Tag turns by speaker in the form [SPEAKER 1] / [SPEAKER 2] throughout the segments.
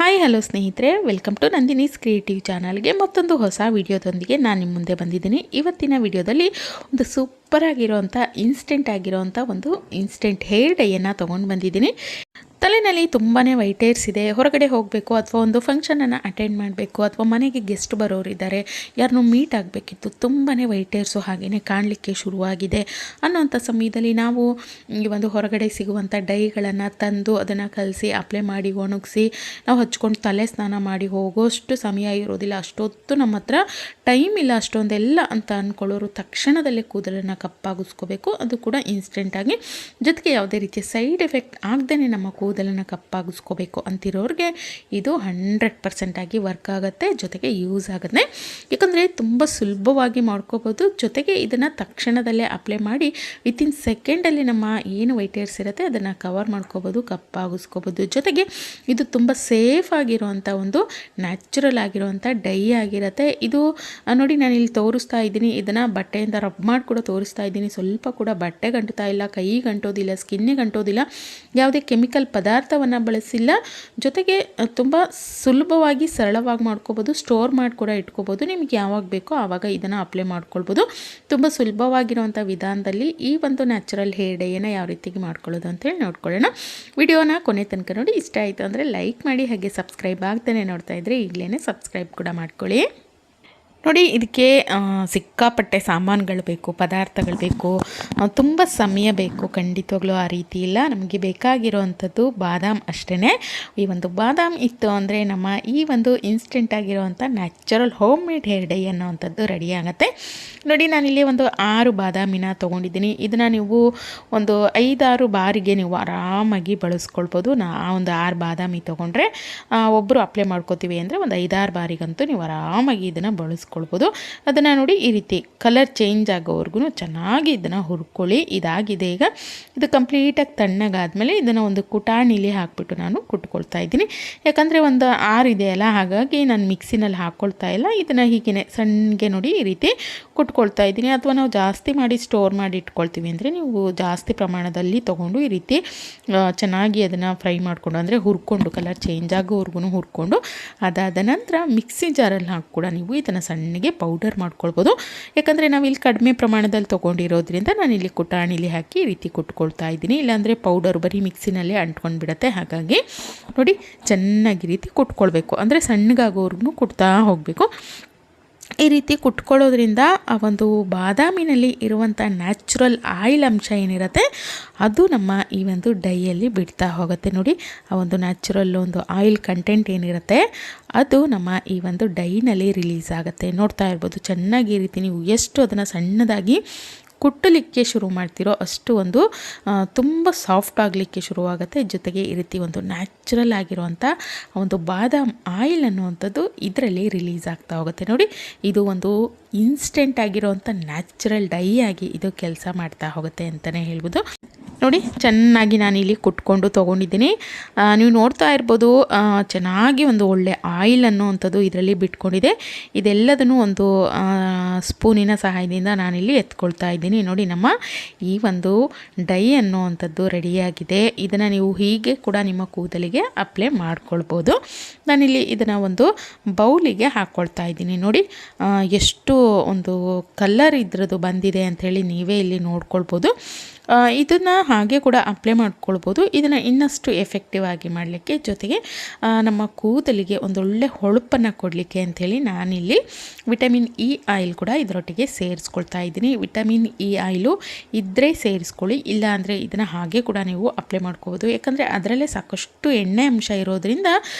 [SPEAKER 1] Hi hello ಸ್ನೇಹಿತರೆ, welcome to Nandini's creative ಚಾನಲ್ಗೆ ಮತ್ತೊಂದು ಹೊಸ ವಿಡಿಯೋದೊಂದಿಗೆ ನಾನು ನಿಮ್ಮ ಮುಂದೆ ಬಂದಿದ್ದೀನಿ. ಇವತ್ತಿನ ವಿಡಿಯೋದಲ್ಲಿ ಒಂದು ಸೂಪರ್ ಆಗಿರೋವಂಥ ಇನ್ಸ್ಟೆಂಟ್ ಆಗಿರೋವಂಥ ಒಂದು ಇನ್ಸ್ಟೆಂಟ್ ಹೇರ್ ಡೈಯನ್ನು ತೊಗೊಂಡು ಬಂದಿದ್ದೀನಿ. ತಲೆಯಲ್ಲಿ ತುಂಬಾ ವೈಟ್ ಹೇರ್ಸ್ ಇದೆ, ಹೊರಗಡೆ ಹೋಗಬೇಕು ಅಥವಾ ಒಂದು ಫಂಕ್ಷನನ್ನು ಅಟೆಂಡ್ ಮಾಡಬೇಕು ಅಥವಾ ಮನೆಗೆ ಗೆಸ್ಟ್ ಬರೋರಿದ್ದಾರೆ, ಯಾರನ್ನೂ ಮೀಟ್ ಆಗಬೇಕಿತ್ತು, ತುಂಬಾ ವೈಟ್ ಹೇರ್ಸು ಹಾಗೆಯೇ ಕಾಣಲಿಕ್ಕೆ ಶುರುವಾಗಿದೆ ಅನ್ನೋಂಥ ಸಮಯದಲ್ಲಿ ನಾವು ಈ ಒಂದು ಹೊರಗಡೆ ಸಿಗುವಂಥ ಡೈಗಳನ್ನು ತಂದು ಅದನ್ನು ಕಲಸಿ ಅಪ್ಲೈ ಮಾಡಿ ಒಣಗಿಸಿ ನಾವು ಹಚ್ಕೊಂಡು ತಲೆ ಸ್ನಾನ ಮಾಡಿ ಹೋಗೋಷ್ಟು ಸಮಯ ಇರೋದಿಲ್ಲ. ಅಷ್ಟೊತ್ತು ನಮ್ಮ ಹತ್ರ ಟೈಮ್ ಇಲ್ಲ ಅಷ್ಟೊಂದೆಲ್ಲ ಅಂತ ಅಂದ್ಕೊಳ್ಳೋರು ತಕ್ಷಣದಲ್ಲೇ ಕೂದಲನ್ನು ಕಪ್ಪಾಗಿಸ್ಕೋಬೇಕು, ಅದು ಕೂಡ ಇನ್ಸ್ಟೆಂಟಾಗಿ, ಜೊತೆಗೆ ಯಾವುದೇ ರೀತಿಯ ಸೈಡ್ ಎಫೆಕ್ಟ್ ಆಗದೇ ನಮ್ಮ ಕೂದಲನ್ನು ಕಪ್ಪಾಗಿಸ್ಕೋಬೇಕು ಅಂತಿರೋರಿಗೆ ಇದು 100% ಆಗಿ ವರ್ಕ್ ಆಗುತ್ತೆ, ಜೊತೆಗೆ ಯೂಸ್ ಆಗುತ್ತೆ. ಯಾಕಂದರೆ ತುಂಬ ಸುಲಭವಾಗಿ ಮಾಡ್ಕೋಬೋದು, ಜೊತೆಗೆ ಇದನ್ನು ತಕ್ಷಣದಲ್ಲೇ ಅಪ್ಲೈ ಮಾಡಿ ವಿತಿನ್ ಸೆಕೆಂಡಲ್ಲಿ ನಮ್ಮ ಏನು ವೈಟ್ ಹೇರ್ಸ್ ಇರುತ್ತೆ ಅದನ್ನು ಕವರ್ ಮಾಡ್ಕೋಬೋದು, ಕಪ್ಪಾಗಿಸ್ಕೋಬೋದು. ಜೊತೆಗೆ ಇದು ತುಂಬ ಸೇಫ್ ಆಗಿರುವಂಥ ಒಂದು ನ್ಯಾಚುರಲ್ ಆಗಿರುವಂಥ ಡೈ ಆಗಿರುತ್ತೆ. ಇದು ನೋಡಿ, ನಾನು ಇಲ್ಲಿ ತೋರಿಸ್ತಾ ಇದ್ದೀನಿ, ಇದನ್ನು ಬಟ್ಟೆಯಿಂದ ರಬ್ ಮಾಡಿ ಕೂಡ ತೋರಿಸ್ತಾ ಇದ್ದೀನಿ. ಸ್ವಲ್ಪ ಕೂಡ ಬಟ್ಟೆ ಗಂಟುತ್ತಾ ಇಲ್ಲ, ಕೈ ಗಂಟೋದಿಲ್ಲ, ಸ್ಕಿನ್ನಿಗೆ ಗಂಟೋದಿಲ್ಲ, ಯಾವುದೇ ಕೆಮಿಕಲ್ ಪದಾರ್ಥವನ್ನು ಬಳಸಿಲ್ಲ. ಜೊತೆಗೆ ತುಂಬ ಸುಲಭವಾಗಿ ಸರಳವಾಗಿ ಮಾಡ್ಕೋಬೋದು, ಸ್ಟೋರ್ ಮಾಡಿ ಕೂಡ ಇಟ್ಕೋಬೋದು. ನಿಮಗೆ ಯಾವಾಗ ಬೇಕೋ ಆವಾಗ ಇದನ್ನು ಅಪ್ಲೈ ಮಾಡ್ಕೊಳ್ಬೋದು. ತುಂಬ ಸುಲಭವಾಗಿರುವಂಥ ವಿಧಾನದಲ್ಲಿ ಈ ಒಂದು ನ್ಯಾಚುರಲ್ ಹೇರ್ ಡೈಯನ್ನು ಯಾವ ರೀತಿಗೆ ಮಾಡ್ಕೊಳ್ಳೋದು ಅಂತೇಳಿ ನೋಡ್ಕೊಳ್ಳೋಣ. ವಿಡಿಯೋನ ಕೊನೆ ತನಕ ನೋಡಿ. ಇಷ್ಟ ಆಯಿತು ಅಂದರೆ ಲೈಕ್ ಮಾಡಿ, ಹಾಗೆ ಸಬ್ಸ್ಕ್ರೈಬ್ ಆಗ್ತಾನೆ ನೋಡ್ತಾ ಇದ್ದರೆ ಈಗಲೇ ಸಬ್ಸ್ಕ್ರೈಬ್ ಕೂಡ ಮಾಡ್ಕೊಳ್ಳಿ. ನೋಡಿ, ಇದಕ್ಕೆ ಸಿಕ್ಕಾಪಟ್ಟೆ ಸಾಮಾನುಗಳು ಬೇಕು, ಪದಾರ್ಥಗಳು ಬೇಕು, ತುಂಬ ಸಮಯ ಬೇಕು. ಖಂಡಿತವಾಗ್ಲೂ ಆ ರೀತಿ ಇಲ್ಲ. ನಮಗೆ ಬೇಕಾಗಿರೋವಂಥದ್ದು ಬಾದಾಮ್ ಅಷ್ಟೇ. ಈ ಒಂದು ಬಾದಾಮ್ ಇತ್ತು ಅಂದರೆ ನಮ್ಮ ಈ ಒಂದು ಇನ್ಸ್ಟೆಂಟ್ ಆಗಿರೋವಂಥ natural home made hair dye ಅನ್ನೋವಂಥದ್ದು ರೆಡಿ ಆಗುತ್ತೆ. ನೋಡಿ, ನಾನಿಲ್ಲಿ ಒಂದು 6 ಬಾದಾಮಿನ ತೊಗೊಂಡಿದ್ದೀನಿ. ಇದನ್ನು ನೀವು ಒಂದು 5-6 ಬಾರಿಗೆ ನೀವು ಆರಾಮಾಗಿ ಬಳಸ್ಕೊಳ್ಬೋದು. ಒಂದು 6 ಬಾದಾಮಿ ತೊಗೊಂಡ್ರೆ ಒಬ್ಬರು ಅಪ್ಲೈ ಮಾಡ್ಕೋತೀವಿ ಅಂದರೆ ಒಂದು 5-6 ಬಾರಿಗಂತೂ ನೀವು ಆರಾಮಾಗಿ ಇದನ್ನು ಬಳಸ್ಕೊಳ್ಬೋದು. ಅದನ್ನು ನೋಡಿ, ಈ ರೀತಿ ಕಲರ್ ಚೇಂಜ್ ಆಗೋವರೆಗೂ ಚೆನ್ನಾಗಿ ಇದನ್ನು ಹುರ್ಕೊಳ್ಳಿ. ಇದಾಗಿದೆ. ಈಗ ಇದು ಕಂಪ್ಲೀಟಾಗಿ ತಣ್ಣಗಾದ್ಮೇಲೆ ಇದನ್ನು ಒಂದು ಕುಟಾಣಿಲಿ ಹಾಕ್ಬಿಟ್ಟು ನಾನು ಕುಟ್ಕೊಳ್ತಾ ಇದ್ದೀನಿ. ಯಾಕಂದರೆ ಒಂದು 6 ಇದೆಯಲ್ಲ, ಹಾಗಾಗಿ ನಾನು ಮಿಕ್ಸಿನಲ್ಲಿ ಹಾಕ್ಕೊಳ್ತಾ ಇಲ್ಲ. ಇದನ್ನು ಹೀಗೆ ಸಣ್ಣಗೆ ನೋಡಿ ಈ ರೀತಿ ಕುಟ್ಕೊಳ್ತಾ ಇದ್ದೀನಿ. ಅಥವಾ ನಾವು ಜಾಸ್ತಿ ಮಾಡಿ ಸ್ಟೋರ್ ಮಾಡಿ ಇಟ್ಕೊಳ್ತೀವಿ ಅಂದರೆ ನೀವು ಜಾಸ್ತಿ ಪ್ರಮಾಣದಲ್ಲಿ ತೊಗೊಂಡು ಈ ರೀತಿ ಚೆನ್ನಾಗಿ ಅದನ್ನು ಫ್ರೈ ಮಾಡಿಕೊಂಡು, ಅಂದರೆ ಹುರ್ಕೊಂಡು, ಕಲರ್ ಚೇಂಜ್ ಆಗೋವರೆಗೂ ಹುರ್ಕೊಂಡು, ಅದಾದ ನಂತರ ಮಿಕ್ಸಿ ಜಾರಲ್ಲಿ ಹಾಕಿ ಕೂಡ ನೀವು ಇದನ್ನು ಸಣ್ಣಗೆ ಪೌಡರ್ ಮಾಡ್ಕೊಳ್ಬೋದು. ಯಾಕಂದರೆ ನಾವು ಇಲ್ಲಿ ಕಡಿಮೆ ಪ್ರಮಾಣದಲ್ಲಿ ತೊಗೊಂಡಿರೋದ್ರಿಂದ ನಾನು ಇಲ್ಲಿ ಕುಟಾಣಿಲಿ ಹಾಕಿ ಈ ರೀತಿ ಕುಟ್ಕೊಳ್ತಾ ಇದ್ದೀನಿ. ಇಲ್ಲಾಂದರೆ ಪೌಡರ್ ಬರೀ ಮಿಕ್ಸಿನಲ್ಲೇ ಅಂಟ್ಕೊಂಡು ಬಿಡುತ್ತೆ. ಹಾಗಾಗಿ ನೋಡಿ, ಚೆನ್ನಾಗಿ ರೀತಿ ಕುಟ್ಕೊಳ್ಬೇಕು, ಅಂದರೆ ಸಣ್ಣಗಾಗೋವರೆಗೂ ಕುಟ್ತಾ ಹೋಗಬೇಕು. ಈ ರೀತಿ ಕುಟ್ಕೊಳ್ಳೋದ್ರಿಂದ ಆ ಒಂದು ಬಾದಾಮಿನಲ್ಲಿ ಇರುವಂಥ ನ್ಯಾಚುರಲ್ ಆಯಿಲ್ ಅಂಶ ಏನಿರುತ್ತೆ ಅದು ನಮ್ಮ ಈ ಒಂದು ಡೈಯಲ್ಲಿ ಬಿಡ್ತಾ ಹೋಗುತ್ತೆ. ನೋಡಿ, ಆ ಒಂದು ನ್ಯಾಚುರಲ್ ಒಂದು ಆಯಿಲ್ ಕಂಟೆಂಟ್ ಏನಿರುತ್ತೆ ಅದು ನಮ್ಮ ಈ ಒಂದು ಡೈನಲ್ಲಿ ರಿಲೀಸ್ ಆಗುತ್ತೆ. ನೋಡ್ತಾ ಇರ್ಬೋದು ಚೆನ್ನಾಗಿ ಈ ರೀತಿ ನೀವು ಎಷ್ಟು ಅದನ್ನು ಸಣ್ಣದಾಗಿ ಕುಟ್ಟಲಿಕ್ಕೆ ಶುರು ಮಾಡ್ತಿರೋ ಅಷ್ಟು ಒಂದು ತುಂಬ ಸಾಫ್ಟ್ ಆಗಲಿಕ್ಕೆ ಶುರುವಾಗುತ್ತೆ. ಜೊತೆಗೆ ಈ ರೀತಿ ಒಂದು ನ್ಯಾಚುರಲ್ ಆಗಿರುವಂಥ ಒಂದು ಬಾದಾಮ್ ಆಯಿಲ್ ಅನ್ನುವಂಥದ್ದು ಇದರಲ್ಲಿ ರಿಲೀಸ್ ಆಗ್ತಾ ಹೋಗುತ್ತೆ. ನೋಡಿ, ಇದು ಒಂದು ಇನ್ಸ್ಟೆಂಟ್ ಆಗಿರುವಂಥ ನ್ಯಾಚುರಲ್ ಡೈ ಆಗಿ ಇದು ಕೆಲಸ ಮಾಡ್ತಾ ಹೋಗುತ್ತೆ ಅಂತಲೇ ಹೇಳ್ಬೋದು. ನೋಡಿ, ಚೆನ್ನಾಗಿ ನಾನಿಲ್ಲಿ ಕುಟ್ಕೊಂಡು ತೊಗೊಂಡಿದ್ದೀನಿ. ನೀವು ನೋಡ್ತಾ ಇರ್ಬೋದು ಚೆನ್ನಾಗಿ ಒಂದು ಒಳ್ಳೆ ಆಯಿಲ್ ಅನ್ನುವಂಥದ್ದು ಇದರಲ್ಲಿ ಬಿಟ್ಕೊಂಡಿದೆ. ಇದೆಲ್ಲದನ್ನು ಒಂದು ಸ್ಪೂನಿನ ಸಹಾಯದಿಂದ ನಾನಿಲ್ಲಿ ಎತ್ಕೊಳ್ತಾ ಇದ್ದೀನಿ. ನೋಡಿ, ನಮ್ಮ ಈ ಒಂದು ಡೈ ಅನ್ನುವಂಥದ್ದು ರೆಡಿಯಾಗಿದೆ. ಇದನ್ನು ನೀವು ಹೀಗೆ ಕೂಡ ನಿಮ್ಮ ಕೂದಲಿಗೆ ಅಪ್ಲೈ ಮಾಡ್ಕೊಳ್ಬೋದು. ನಾನಿಲ್ಲಿ ಇದನ್ನು ಒಂದು ಬೌಲಿಗೆ ಹಾಕ್ಕೊಳ್ತಾ ಇದ್ದೀನಿ. ನೋಡಿ, ಎಷ್ಟು ಒಂದು ಕಲರ್ ಇದ್ರದ್ದು ಬಂದಿದೆ ಅಂಥೇಳಿ ನೀವೇ ಇಲ್ಲಿ ನೋಡ್ಕೊಳ್ಬೋದು. ಇದನ್ನು ಹಾಗೆ ಕೂಡ ಅಪ್ಲೈ ಮಾಡ್ಕೊಳ್ಬೋದು. ಇದನ್ನು ಇನ್ನಷ್ಟು ಎಫೆಕ್ಟಿವ್ ಆಗಿ ಮಾಡಲಿಕ್ಕೆ, ಜೊತೆಗೆ ನಮ್ಮ ಕೂದಲಿಗೆ ಒಂದೊಳ್ಳೆ ಹೊಳಪನ್ನು ಕೊಡಲಿಕ್ಕೆ ಅಂಥೇಳಿ ನಾನಿಲ್ಲಿ ವಿಟಮಿನ್ ಇ ಆಯಿಲ್ ಕೂಡ ಇದರೊಟ್ಟಿಗೆ ಸೇರಿಸ್ಕೊಳ್ತಾ ಇದ್ದೀನಿ. ವಿಟಮಿನ್ ಇ ಆಯಿಲು ಇದ್ದರೆ ಸೇರಿಸ್ಕೊಳ್ಳಿ, ಇಲ್ಲ ಅಂದರೆ ಇದನ್ನು ಹಾಗೆ ಕೂಡ ನೀವು ಅಪ್ಲೈ ಮಾಡ್ಕೋಬೋದು. ಯಾಕಂದರೆ ಅದರಲ್ಲೇ ಸಾಕಷ್ಟು ಎಣ್ಣೆ ಅಂಶ ಇರೋದರಿಂದ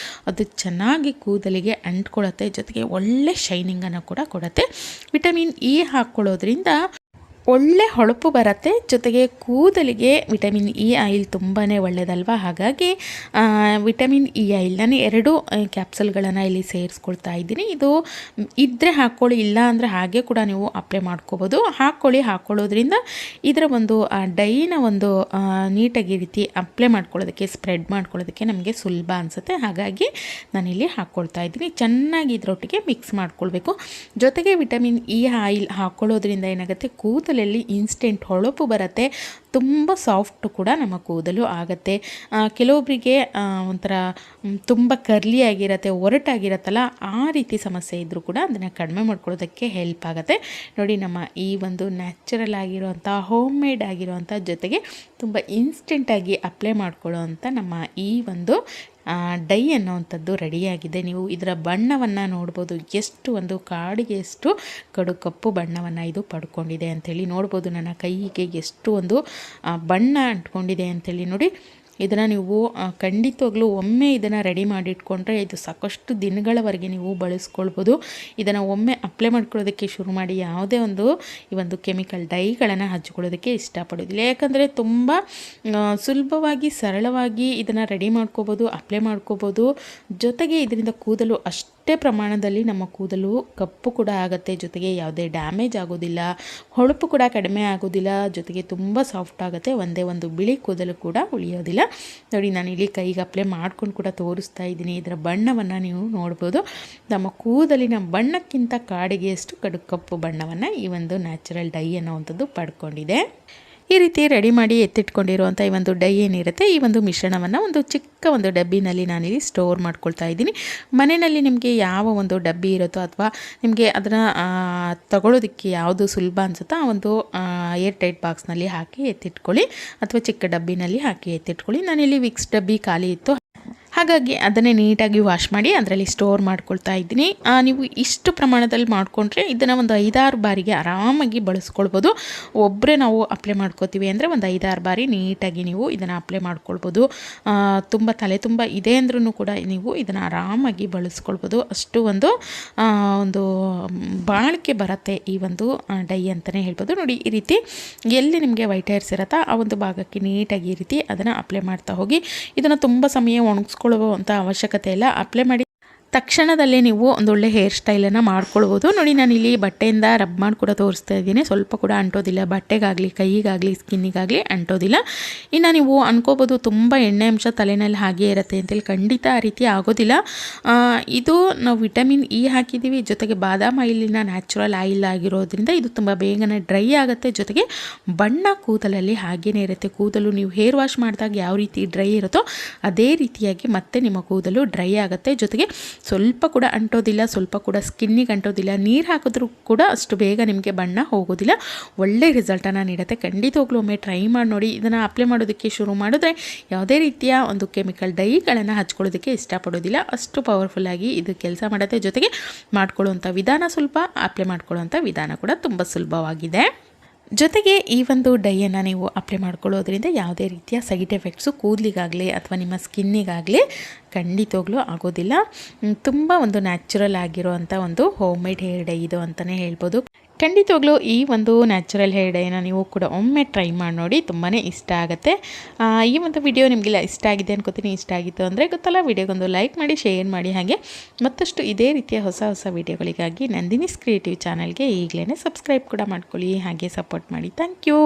[SPEAKER 1] ಅದು ಚೆನ್ನಾಗಿ ಕೂದಲಿಗೆ ಅಂಟ್ಕೊಳ್ಳುತ್ತೆ, ಜೊತೆಗೆ ಒಳ್ಳೆ ಶೈನಿಂಗನ್ನು ಕೂಡ ಕೊಡುತ್ತೆ. ವಿಟಮಿನ್ ಇ ಹಾಕ್ಕೊಳ್ಳೋದ್ರಿಂದ ಒಳ್ಳೆ ಹೊಳಪು ಬರುತ್ತೆ, ಜೊತೆಗೆ ಕೂದಲಿಗೆ ವಿಟಮಿನ್ ಇ ಆಯಿಲ್ ತುಂಬಾ ಒಳ್ಳೆಯದಲ್ವ. ಹಾಗಾಗಿ ವಿಟಮಿನ್ ಇ ಆಯಿಲ್ ನಾನು 2 ಕ್ಯಾಪ್ಸಲ್ಗಳನ್ನು ಇಲ್ಲಿ ಸೇರಿಸ್ಕೊಳ್ತಾ ಇದ್ದೀನಿ. ಇದು ಇದ್ದರೆ ಹಾಕ್ಕೊಳ್ಳಿ, ಇಲ್ಲ ಅಂದರೆ ಹಾಗೆ ಕೂಡ ನೀವು ಅಪ್ಲೈ ಮಾಡ್ಕೋಬೋದು. ಹಾಕ್ಕೊಳ್ಳೋದ್ರಿಂದ ಇದರ ಒಂದು ಡೈನ ಒಂದು ನೀಟಾಗಿ ರೀತಿ ಅಪ್ಲೈ ಮಾಡ್ಕೊಳ್ಳೋದಕ್ಕೆ, ಸ್ಪ್ರೆಡ್ ಮಾಡ್ಕೊಳ್ಳೋದಕ್ಕೆ ನಮಗೆ ಸುಲಭ ಅನಿಸುತ್ತೆ. ಹಾಗಾಗಿ ನಾನಿಲ್ಲಿ ಹಾಕ್ಕೊಳ್ತಾ ಇದ್ದೀನಿ. ಚೆನ್ನಾಗಿ ಇದರೊಟ್ಟಿಗೆ ಮಿಕ್ಸ್ ಮಾಡ್ಕೊಳ್ಬೇಕು. ಜೊತೆಗೆ ವಿಟಮಿನ್ ಇ ಆಯಿಲ್ ಹಾಕ್ಕೊಳ್ಳೋದ್ರಿಂದ ಏನಾಗುತ್ತೆ, ಕೂದಲು ಕೂದಲಲ್ಲಿ ಇನ್ಸ್ಟೆಂಟ್ ಹೊಳಪು ಬರುತ್ತೆ, ತುಂಬ ಸಾಫ್ಟ್ ಕೂಡ ನಮ್ಮ ಕೂದಲು ಆಗುತ್ತೆ. ಕೆಲವೊಬ್ಬರಿಗೆ ಒಂಥರ ತುಂಬ ಕರ್ಲಿ ಆಗಿರುತ್ತೆ, ಒರಟಾಗಿರುತ್ತಲ್ಲ, ಆ ರೀತಿ ಸಮಸ್ಯೆ ಇದ್ದರೂ ಕೂಡ ಅದನ್ನು ಕಡಿಮೆ ಮಾಡ್ಕೊಳ್ಳೋದಕ್ಕೆ ಹೆಲ್ಪ್ ಆಗುತ್ತೆ. ನೋಡಿ, ನಮ್ಮ ಈ ಒಂದು ನ್ಯಾಚುರಲ್ ಆಗಿರುವಂಥ ಹೋಮ್ ಮೇಡ್ ಆಗಿರುವಂಥ ಜೊತೆಗೆ ತುಂಬ ಇನ್ಸ್ಟೆಂಟಾಗಿ ಅಪ್ಲೈ ಮಾಡ್ಕೊಳ್ಳೋವಂಥ ನಮ್ಮ ಈ ಒಂದು ಡೈ ಅನ್ನೋವಂಥದ್ದು ರೆಡಿಯಾಗಿದೆ. ನೀವು ಇದರ ಬಣ್ಣವನ್ನು ನೋಡ್ಬೋದು, ಎಷ್ಟು ಒಂದು ಕಾಡಿಗೆ ಎಷ್ಟು ಕಡು ಕಪ್ಪು ಬಣ್ಣವನ್ನು ಇದು ಪಡ್ಕೊಂಡಿದೆ ಅಂಥೇಳಿ ನೋಡ್ಬೋದು. ನನ್ನ ಕೈಗೆ ಎಷ್ಟು ಒಂದು ಬಣ್ಣ ಅಂಟ್ಕೊಂಡಿದೆ ಅಂಥೇಳಿ ನೋಡಿ. ಇದನ್ನು ನೀವು ಖಂಡಿತವಾಗ್ಲೂ ಒಮ್ಮೆ ಇದನ್ನು ರೆಡಿ ಮಾಡಿಟ್ಕೊಂಡ್ರೆ ಇದು ಸಾಕಷ್ಟು ದಿನಗಳವರೆಗೆ ನೀವು ಬಳಸ್ಕೊಳ್ಬೋದು. ಇದನ್ನು ಒಮ್ಮೆ ಅಪ್ಲೈ ಮಾಡ್ಕೊಳ್ಳೋದಕ್ಕೆ ಶುರು ಮಾಡಿ ಯಾವುದೇ ಈ ಒಂದು ಕೆಮಿಕಲ್ ಡೈಗಳನ್ನು ಹಚ್ಕೊಳ್ಳೋದಕ್ಕೆ ಇಷ್ಟಪಡೋದಿಲ್ಲ. ಯಾಕಂದರೆ ತುಂಬ ಸುಲಭವಾಗಿ ಸರಳವಾಗಿ ಇದನ್ನು ರೆಡಿ ಮಾಡ್ಕೋಬೋದು, ಅಪ್ಲೈ ಮಾಡ್ಕೋಬೋದು. ಜೊತೆಗೆ ಇದರಿಂದ ಕೂದಲು ಅಷ್ಟೇ ಪ್ರಮಾಣದಲ್ಲಿ ನಮ್ಮ ಕೂದಲು ಕಪ್ಪು ಕೂಡ ಆಗುತ್ತೆ, ಜೊತೆಗೆ ಯಾವುದೇ ಡ್ಯಾಮೇಜ್ ಆಗೋದಿಲ್ಲ, ಹೊಳಪು ಕೂಡ ಕಡಿಮೆ ಆಗೋದಿಲ್ಲ, ಜೊತೆಗೆ ತುಂಬ ಸಾಫ್ಟ್ ಆಗುತ್ತೆ, ಒಂದೇ ಒಂದು ಬಿಳಿ ಕೂದಲು ಕೂಡ ಉಳಿಯೋದಿಲ್ಲ. ನೋಡಿ, ನಾನು ಇಲ್ಲಿ ಕೈಗೆ ಅಪ್ಲೈ ಮಾಡ್ಕೊಂಡು ಕೂಡ ತೋರಿಸ್ತಾ ಇದ್ದೀನಿ. ಇದರ ಬಣ್ಣವನ್ನು ನೀವು ನೋಡ್ಬೋದು. ನಮ್ಮ ಕೂದಲಿನ ಬಣ್ಣಕ್ಕಿಂತ ಕಾಡಿಗೆಯಷ್ಟು ಕಡು ಕಪ್ಪು ಬಣ್ಣವನ್ನು ಈ ಒಂದು ನ್ಯಾಚುರಲ್ ಡೈ ಅನ್ನೋವಂಥದ್ದು ಪಡ್ಕೊಂಡಿದೆ. ಈ ರೀತಿ ರೆಡಿ ಮಾಡಿ ಎತ್ತಿಟ್ಕೊಂಡಿರುವಂಥ ಈ ಒಂದು ಡೈ ಏನಿರುತ್ತೆ, ಈ ಒಂದು ಮಿಶ್ರಣವನ್ನು ಒಂದು ಚಿಕ್ಕ ಒಂದು ಡಬ್ಬಿನಲ್ಲಿ ನಾನಿಲ್ಲಿ ಸ್ಟೋರ್ ಮಾಡ್ಕೊಳ್ತಾ ಇದ್ದೀನಿ. ಮನೆಯಲ್ಲಿ ನಿಮಗೆ ಯಾವ ಒಂದು ಡಬ್ಬಿ ಇರುತ್ತೋ ಅಥವಾ ನಿಮಗೆ ಅದನ್ನು ತಗೊಳ್ಳೋದಕ್ಕೆ ಯಾವುದು ಸುಲಭ ಅನಿಸುತ್ತೋ ಆ ಒಂದು ಏರ್ ಟೈಟ್ ಬಾಕ್ಸ್ನಲ್ಲಿ ಹಾಕಿ ಎತ್ತಿಟ್ಕೊಳ್ಳಿ, ಅಥವಾ ಚಿಕ್ಕ ಡಬ್ಬಿನಲ್ಲಿ ಹಾಕಿ ಎತ್ತಿಟ್ಕೊಳ್ಳಿ. ನಾನಿಲ್ಲಿ ವಿಕ್ಸ್ ಡಬ್ಬಿ ಖಾಲಿ ಇತ್ತು, ಹಾಗಾಗಿ ಅದನ್ನೇ ನೀಟಾಗಿ ವಾಶ್ ಮಾಡಿ ಅದರಲ್ಲಿ ಸ್ಟೋರ್ ಮಾಡ್ಕೊಳ್ತಾ ಇದ್ದೀನಿ. ನೀವು ಇಷ್ಟು ಪ್ರಮಾಣದಲ್ಲಿ ಮಾಡಿಕೊಂಡ್ರೆ ಇದನ್ನು ಒಂದು 5-6 ಬಾರಿಗೆ ಆರಾಮಾಗಿ ಬಳಸ್ಕೊಳ್ಬೋದು. ಒಬ್ಬರೇ ನಾವು ಅಪ್ಲೈ ಮಾಡ್ಕೋತೀವಿ ಅಂದರೆ ಒಂದು 5-6 ಬಾರಿ ನೀಟಾಗಿ ನೀವು ಇದನ್ನು ಅಪ್ಲೈ ಮಾಡ್ಕೊಳ್ಬೋದು. ತುಂಬ ತಲೆ ತುಂಬ ಇದೆ ಅಂದ್ರೂ ಕೂಡ ನೀವು ಇದನ್ನು ಆರಾಮಾಗಿ ಬಳಸ್ಕೊಳ್ಬೋದು. ಅಷ್ಟು ಒಂದು ಬಾಳಿಕೆ ಬರುತ್ತೆ ಈ ಒಂದು ಡೈ ಅಂತಲೇ ಹೇಳ್ಬೋದು. ನೋಡಿ, ಈ ರೀತಿ ಎಲ್ಲಿ ನಿಮಗೆ ವೈಟ್ ಹೇರ್ಸ್ ಇರುತ್ತಾ ಆ ಒಂದು ಭಾಗಕ್ಕೆ ನೀಟಾಗಿ ಈ ರೀತಿ ಅದನ್ನು ಅಪ್ಲೈ ಮಾಡ್ತಾ ಹೋಗಿ. ಇದನ್ನು ತುಂಬ ಸಮಯ ಒಣಗಿಸ್ಕೊಳ್ಳುವಂಥ ಅವಶ್ಯಕತೆ ಇಲ್ಲ. ಅಪ್ಲೈ ಮಾಡಿ ತಕ್ಷಣದಲ್ಲೇ ನೀವು ಒಂದೊಳ್ಳೆ ಹೇರ್ ಸ್ಟೈಲನ್ನು ಮಾಡ್ಕೊಳ್ಬೋದು. ನೋಡಿ, ನಾನಿಲ್ಲಿ ಬಟ್ಟೆಯಿಂದ ರಬ್ ಮಾಡಿ ಕೂಡ ತೋರಿಸ್ತಾ ಇದ್ದೀನಿ. ಸ್ವಲ್ಪ ಕೂಡ ಅಂಟೋದಿಲ್ಲ, ಬಟ್ಟೆಗಾಗಲಿ ಕೈಗಾಗಲಿ ಸ್ಕಿನ್ನಿಗಾಗಲಿ ಅಂಟೋದಿಲ್ಲ. ಇನ್ನು ನೀವು ಅನ್ಕೋಬೋದು ತುಂಬ ಎಣ್ಣೆ ಅಂಶ ತಲೆನಲ್ಲಿ ಹಾಗೆ ಇರುತ್ತೆ ಅಂತೇಳಿ. ಖಂಡಿತ ಆ ರೀತಿ ಆಗೋದಿಲ್ಲ. ಇದು ನಾವು ವಿಟಮಿನ್ ಇ ಹಾಕಿದ್ದೀವಿ, ಜೊತೆಗೆ ಬಾದಾಮ್ ಆಯಿಲಿನ ನ್ಯಾಚುರಲ್ ಆಯಿಲ್ ಆಗಿರೋದ್ರಿಂದ ಇದು ತುಂಬ ಬೇಗನೆ ಡ್ರೈ ಆಗುತ್ತೆ. ಜೊತೆಗೆ ಬಣ್ಣ ಕೂದಲಲ್ಲಿ ಹಾಗೇ ಇರುತ್ತೆ. ಕೂದಲು ನೀವು ಹೇರ್ ವಾಶ್ ಮಾಡಿದಾಗ ಯಾವ ರೀತಿ ಡ್ರೈ ಇರುತ್ತೋ ಅದೇ ರೀತಿಯಾಗಿ ಮತ್ತೆ ನಿಮ್ಮ ಕೂದಲು ಡ್ರೈ ಆಗುತ್ತೆ. ಜೊತೆಗೆ ಸ್ವಲ್ಪ ಕೂಡ ಅಂಟೋದಿಲ್ಲ, ಸ್ವಲ್ಪ ಕೂಡ ಸ್ಕಿನ್ನಿಗೆ ಅಂಟೋದಿಲ್ಲ. ನೀರು ಹಾಕಿದ್ರೂ ಕೂಡ ಅಷ್ಟು ಬೇಗ ನಿಮಗೆ ಬಣ್ಣ ಹೋಗೋದಿಲ್ಲ. ಒಳ್ಳೆ ರಿಸಲ್ಟನ್ನು ನೀಡುತ್ತೆ. ಖಂಡಿತವಾಗ್ಲೂ ಒಮ್ಮೆ ಟ್ರೈ ಮಾಡಿ ನೋಡಿ. ಇದನ್ನು ಅಪ್ಲೈ ಮಾಡೋದಕ್ಕೆ ಶುರು ಮಾಡಿದ್ರೆ ಯಾವುದೇ ರೀತಿಯ ಒಂದು ಕೆಮಿಕಲ್ ಡೈಗಳನ್ನು ಹಚ್ಕೊಳ್ಳೋದಕ್ಕೆ ಇಷ್ಟಪಡೋದಿಲ್ಲ. ಅಷ್ಟು ಪವರ್ಫುಲ್ಲಾಗಿ ಇದು ಕೆಲಸ ಮಾಡುತ್ತೆ. ಜೊತೆಗೆ ಮಾಡ್ಕೊಳ್ಳುವಂಥ ವಿಧಾನ ಸ್ವಲ್ಪ, ಅಪ್ಲೈ ಮಾಡ್ಕೊಳ್ಳುವಂಥ ವಿಧಾನ ಕೂಡ ತುಂಬ ಸುಲಭವಾಗಿದೆ. ಜೊತೆಗೆ ಈ ಒಂದು ಡೈಯನ್ನು ನೀವು ಅಪ್ಲೈ ಮಾಡ್ಕೊಳ್ಳೋದ್ರಿಂದ ಯಾವುದೇ ರೀತಿಯ ಸೈಡ್ ಎಫೆಕ್ಟ್ಸು ಕೂದಲಿಗಾಗಲಿ ಅಥವಾ ನಿಮ್ಮ ಸ್ಕಿನ್ನಿಗಾಗಲಿ ಖಂಡಿತವಾಗ್ಲೂ ಆಗೋದಿಲ್ಲ. ತುಂಬ ಒಂದು ನ್ಯಾಚುರಲ್ ಆಗಿರುವಂಥ ಒಂದು ಹೋಮ್ ಮೇಡ್ ಹೇರ್ ಡೈ ಇದು ಅಂತಲೇ ಹೇಳ್ಬೋದು. ಖಂಡಿತವಾಗ್ಲೂ ಈ ಒಂದು ನ್ಯಾಚುರಲ್ ಹೇರ್ ಡೈನ ನೀವು ಕೂಡ ಒಮ್ಮೆ ಟ್ರೈ ಮಾಡಿ ನೋಡಿ, ತುಂಬಾ ಇಷ್ಟ ಆಗುತ್ತೆ. ಈ ಒಂದು ವಿಡಿಯೋ ನಿಮಗೆಲ್ಲ ಇಷ್ಟ ಆಗಿದೆ ಅನ್ಕೋತೀನಿ. ಇಷ್ಟ ಆಗಿತ್ತು ಅಂದರೆ ಗೊತ್ತಲ್ಲ, ವಿಡಿಯೋಗೊಂದು ಲೈಕ್ ಮಾಡಿ, ಶೇರ್ ಮಾಡಿ. ಹಾಗೆ ಮತ್ತಷ್ಟು ಇದೇ ರೀತಿಯ ಹೊಸ ಹೊಸ ವಿಡಿಯೋಗಳಿಗಾಗಿ ನಂದಿನೀಸ್ ಕ್ರಿಯೇಟಿವ್ ಚಾನಲ್ಗೆ ಈಗಲೇ ಸಬ್ಸ್ಕ್ರೈಬ್ ಕೂಡ ಮಾಡ್ಕೊಳ್ಳಿ, ಹಾಗೆ ಸಪೋರ್ಟ್ ಮಾಡಿ. Thank you.